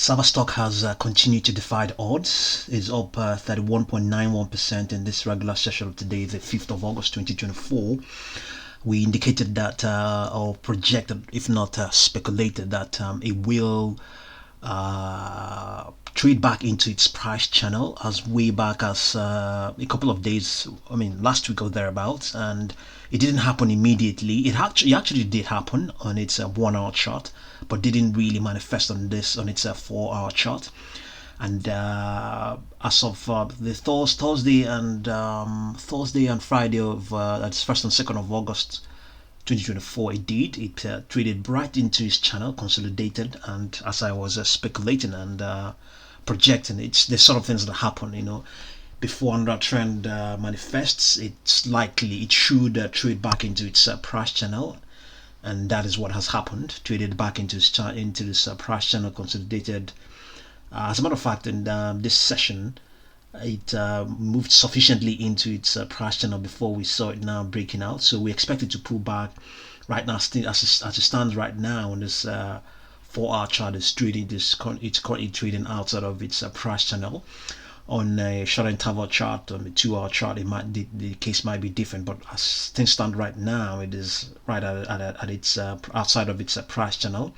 SAVA stock has continued to defy the odds. It's up 31.91% in this regular session of today, the 5th of August 2024. We indicated that or projected, if not speculated, that it will trade back into its price channel as way back as a couple of days, last week or thereabouts, and it didn't happen immediately. It actually did happen on its 1 hour chart, but didn't really manifest on its 4 hour chart. And as of the Thursday and Friday of that's 1st and 2nd of August 2024, it traded right into its channel, consolidated, and as I was speculating and projecting, it's the sort of things that happen, before another trend manifests. It's likely it should trade back into its price channel, and that is what has happened. Traded back into this price channel, consolidated. As a matter of fact, in this session, it moved sufficiently into its price channel before we saw it now breaking out. So we expect it to pull back. Right now, as it stands right now on this 4 hour chart, it's currently trading outside of its price channel. On a short interval chart, on a 2 hour chart, the case might be different, but as things stand right now, it is right at its outside of its price channel.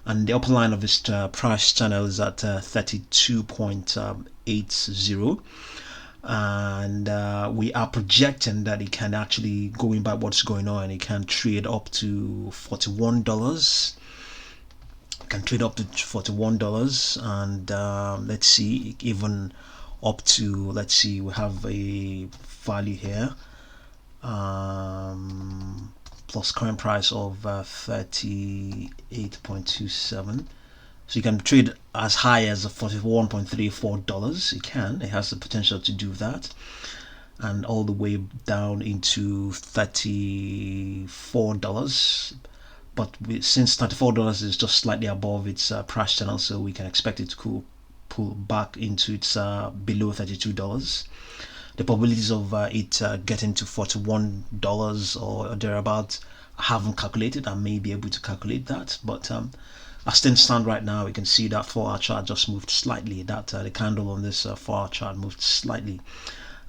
And the upper line of its price channel is at 32.80, and we are projecting that it can actually, going by what's going on, it can trade up to $41. Can trade up to $41, and let's see, even up to, let's see, we have a value here, plus current price of 38.27. So you can trade as high as $41.34. It has the potential to do that, and all the way down into $34. But since $34 is just slightly above its price channel, so we can expect it to pull back into its below $32. The probabilities of it getting to $41 or thereabouts, I haven't calculated. I may be able to calculate that, but as things stand right now, we can see that 4 hour chart just moved slightly. That the candle on this 4 hour chart moved slightly.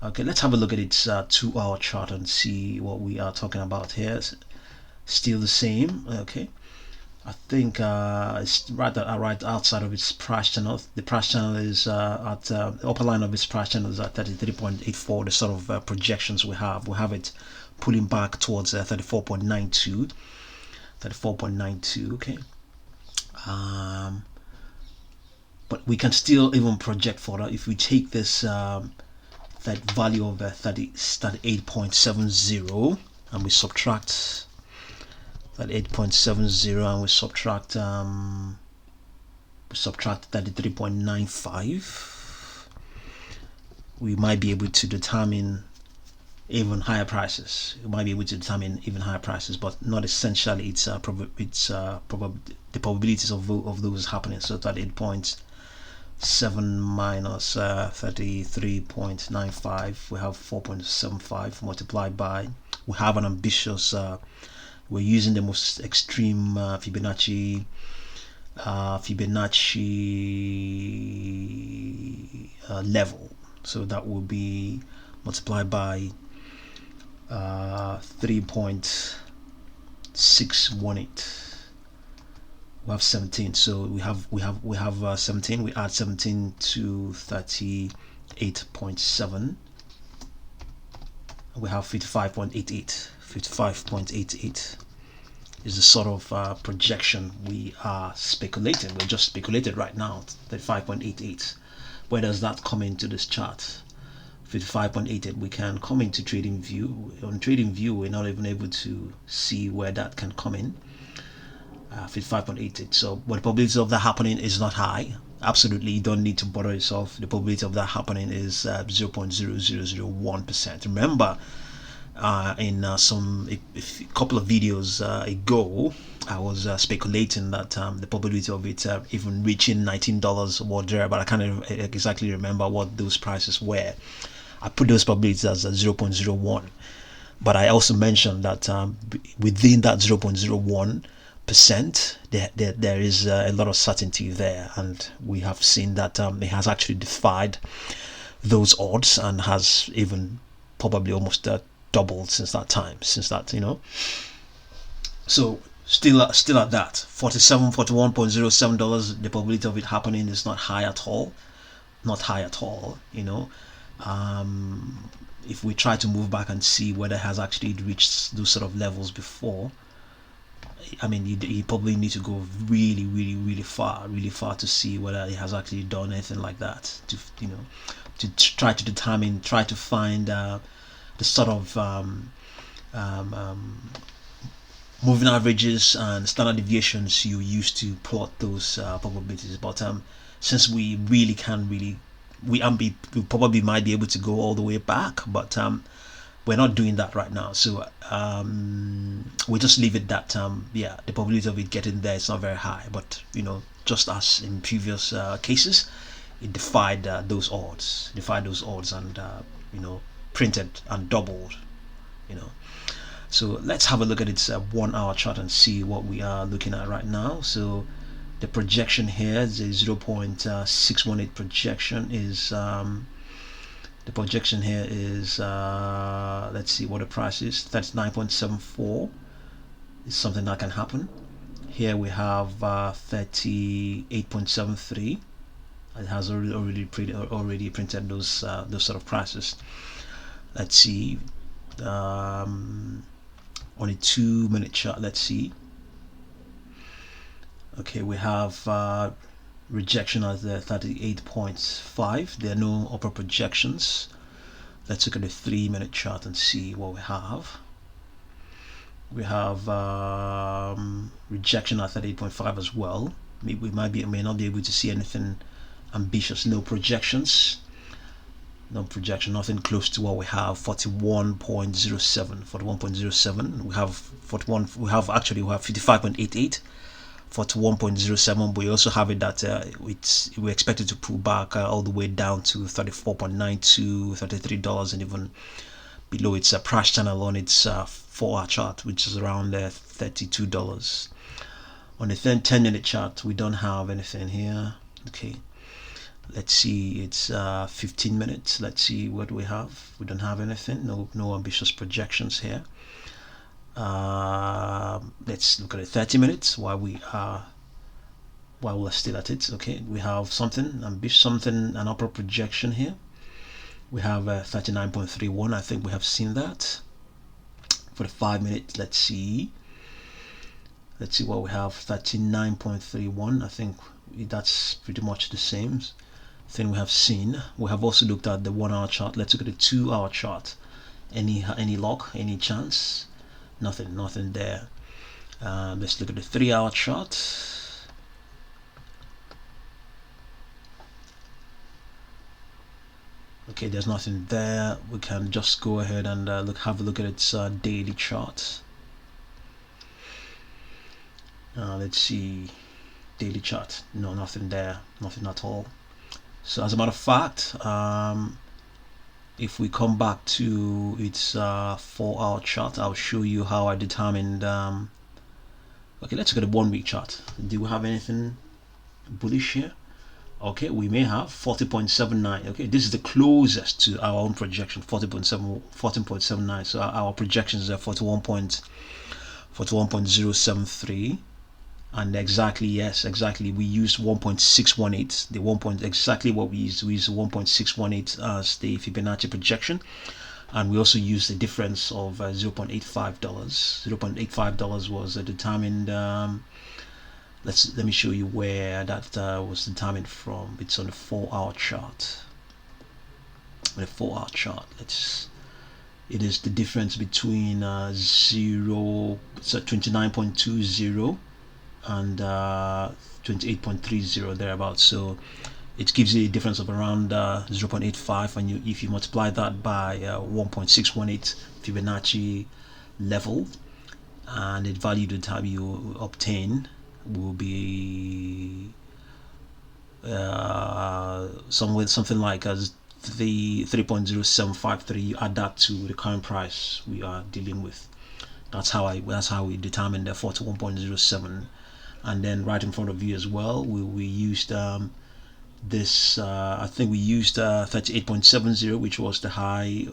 Okay, let's have a look at its 2 hour chart and see what we are talking about here. Still the same. Okay, I think it's right outside of its price channel. The price channel is at the upper line of its price channel is at 33.84. The sort of projections we have it pulling back towards 34.92. Okay, but we can still even project further if we take this that value of 38.70 and we subtract that 8.70 and we subtract 33.95, we might be able to determine even higher prices. But not essentially. It's the probabilities of those happening. So that 8.7 minus 33.95, we have 4.75 multiplied by, we have an ambitious, we're using the most extreme Fibonacci level, so that will be multiplied by 3.618. We have 17, so we have 17. We add 17 to 38.7. We have 55.88. 55.88 is the sort of projection we are speculating. We're just speculated right now. 35.88. Where does that come into this chart? 55.88. We can come into trading view. On trading view, we're not even able to see where that can come in. 55.88. So, but the probability of that happening is not high. Absolutely, you don't need to bother yourself. The probability of that happening is 0.0001%. Remember, in a couple of videos ago, I was speculating that the probability of it even reaching $19 or there, but I can't exactly remember what those prices were. I put those probabilities as 0.01, but I also mentioned that within that 0.01, percent, there is a lot of certainty there, and we have seen that it has actually defied those odds and has even probably almost doubled since that time, since that, so still at that 41.07 dollars. The probability of it happening is not high at all, not high at all. If we try to move back and see whether it has actually reached those sort of levels before, I mean, you probably need to go really, really, really far to see whether it has actually done anything like that. To try to determine, try to find the sort of moving averages and standard deviations you use to plot those probabilities. But since we really can't really, we probably might be able to go all the way back, but we're not doing that right now. So we just leave it that the probability of it getting there is not very high. But just as in previous cases, it defied those odds, and printed and doubled. So let's have a look at its 1 hour chart and see what we are looking at right now. So the projection here is a 0.618 projection. Is the projection here is let's see what the price is. 39.74 is something that can happen. Here we have 38.73. It has already printed those sort of prices. Let's see. On a 2-minute chart, let's see. Okay, we have rejection at the 38.5. There are no upper projections. Let's look at the 3-minute chart and see what we have. We have rejection at 38.5 as well. Maybe we may not be able to see anything ambitious. No projections. No projection, nothing close to what we have. 41.07. We have 55.88. 41.07, but we also have it that we expected to pull back all the way down to $34.92, $33, and even below its price channel on its 4-hour chart, which is around $32. On the 10-minute chart, we don't have anything here. Okay, let's see, it's 15 minutes. Let's see what we have. We don't have anything. No ambitious projections here. Let's look at it 30 minutes while we're still at it. Okay, we have something ambitious, an upper projection here. We have 39.31. I think we have seen that. For the 5 minutes, let's see what we have. 39.31. I think that's pretty much the same thing we have seen. We have also looked at the 1-hour chart. Let's look at the 2-hour chart. Any luck, any chance? Nothing there. Let's look at the 3-hour chart. Okay, there's nothing there. We can just go ahead and have a look at its daily chart. Let's see, daily chart. No, nothing there, nothing at all. So as a matter of fact, if we come back to its 4-hour chart, I'll show you how I determined. Okay, let's look at the 1-week chart. Do we have anything bullish here? Okay, we may have 40.79. Okay, this is the closest to our own projection, 14.79. So our projections are 41.073. And exactly, yes, exactly, we used 1.618. The 1 exactly what we used 1.618 as the Fibonacci projection, and we also used the difference of $0.85. $0.85 was determined. Let me show you where that was determined from. It's on the 4-hour chart. On the 4-hour chart, it is the difference between 29.20 and 28.30 thereabouts. So it gives you a difference of around 0.85, and if you multiply that by 1.618 Fibonacci level, and the value the time you obtain will be something like the 3.0753. You add that to the current price we are dealing with. That's how we determined the 41.07. And then right in front of you as well, we used this. I think we used 38.70, which was the high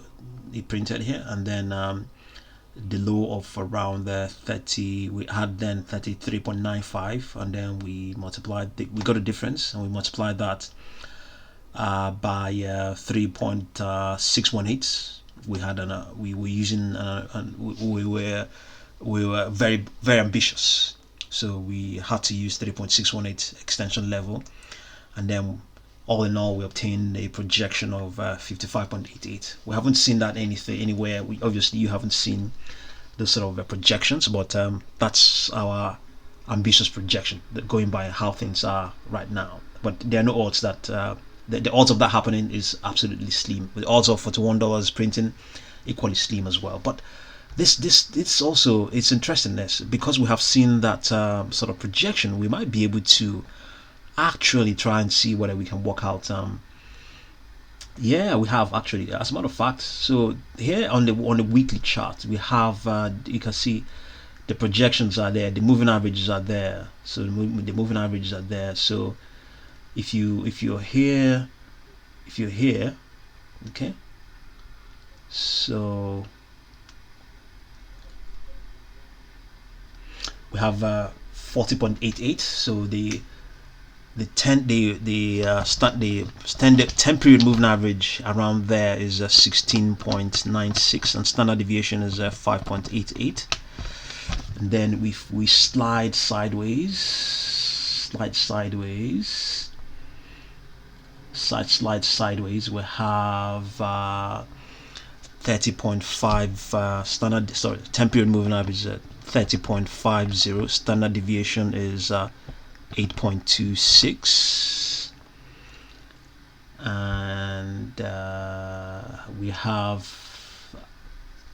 it printed here, and then the low of around the 30. We had then 33.95, and then we multiplied. We got a difference, and we multiplied that by 3.618. We had we were using we were very ambitious, so we had to use 3.618 extension level, and then all in all we obtained a projection of 55.88. We haven't seen that anywhere. We obviously you haven't seen those sort of projections, but that's our ambitious projection, going by how things are right now. But there are no odds that the odds of that happening is absolutely slim. The odds of $41 printing equally slim as well. But this also, it's interesting this, because we have seen that sort of projection. We might be able to actually try and see whether we can work out. Yeah, we have actually, as a matter of fact. So here on the weekly chart, we have you can see the projections are there, the moving averages are there. So the moving averages are there. So if you're here, okay. So we have 40.88. So the standard 10 period moving average around there is 16.96, and standard deviation is 5.88. And then we slide sideways, slide sideways, we have 30.5 standard, 10 period moving average is 30.50, standard deviation is 8.26, and we have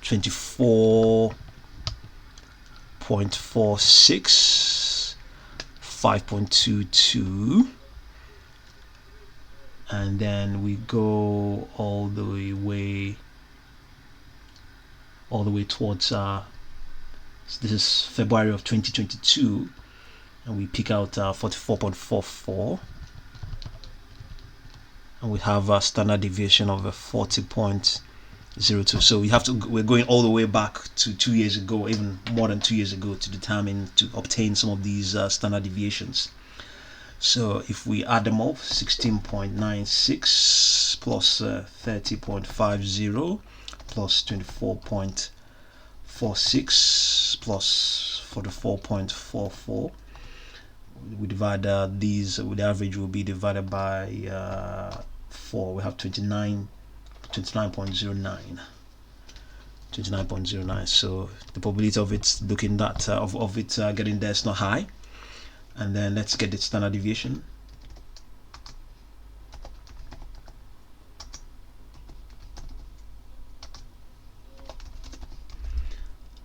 24.46, 5.22, and then we go all the way towards this is February of 2022, and we pick out 44.44, and we have a standard deviation of 40.02. So we're going all the way back to 2 years ago, even more than 2 years ago, to obtain some of these standard deviations. So if we add them up, 16.96 plus 30.50 plus 24.46 plus 44.44, we divide these with the average will be divided by 4. We have 29.09. So the probability of it looking that of it getting there is not high. And then let's get the standard deviation.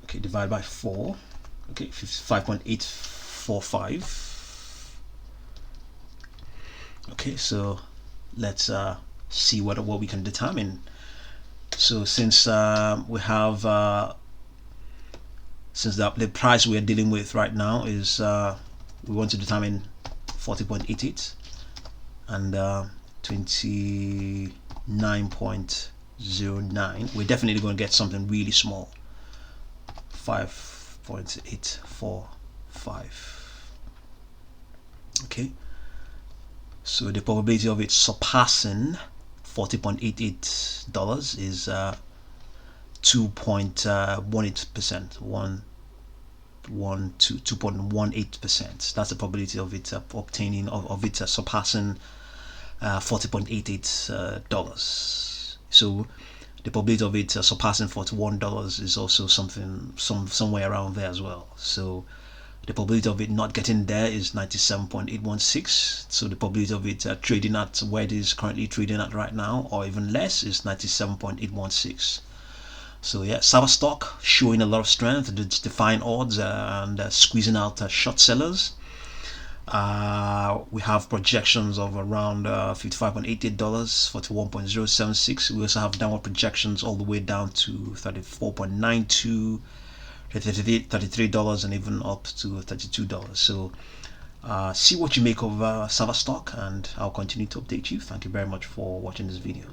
Okay, divide by 4. Okay, 55.845. Okay, so let's see what we can determine. So since we have since the price we are dealing with right now is we want to determine 40.88 and 29.09, we're definitely going to get something really small. 5.845. Okay, so the probability of it surpassing $40.88 is 2.18%. 2.18%. That's the probability of it obtaining of it surpassing $40.88. So the probability of it surpassing $41 is also somewhere around there as well. So the probability of it not getting there is 97.816. So the probability of it trading at where it is currently trading at right now, or even less, is 97.816. So yeah, SAVA stock showing a lot of strength, it's defying odds and squeezing out short sellers. We have projections of around $55.88, 41.076. We also have downward projections all the way down to 34.92, $33 and even up to $32. So see what you make of SAVA stock, and I'll continue to update you. Thank you very much for watching this video.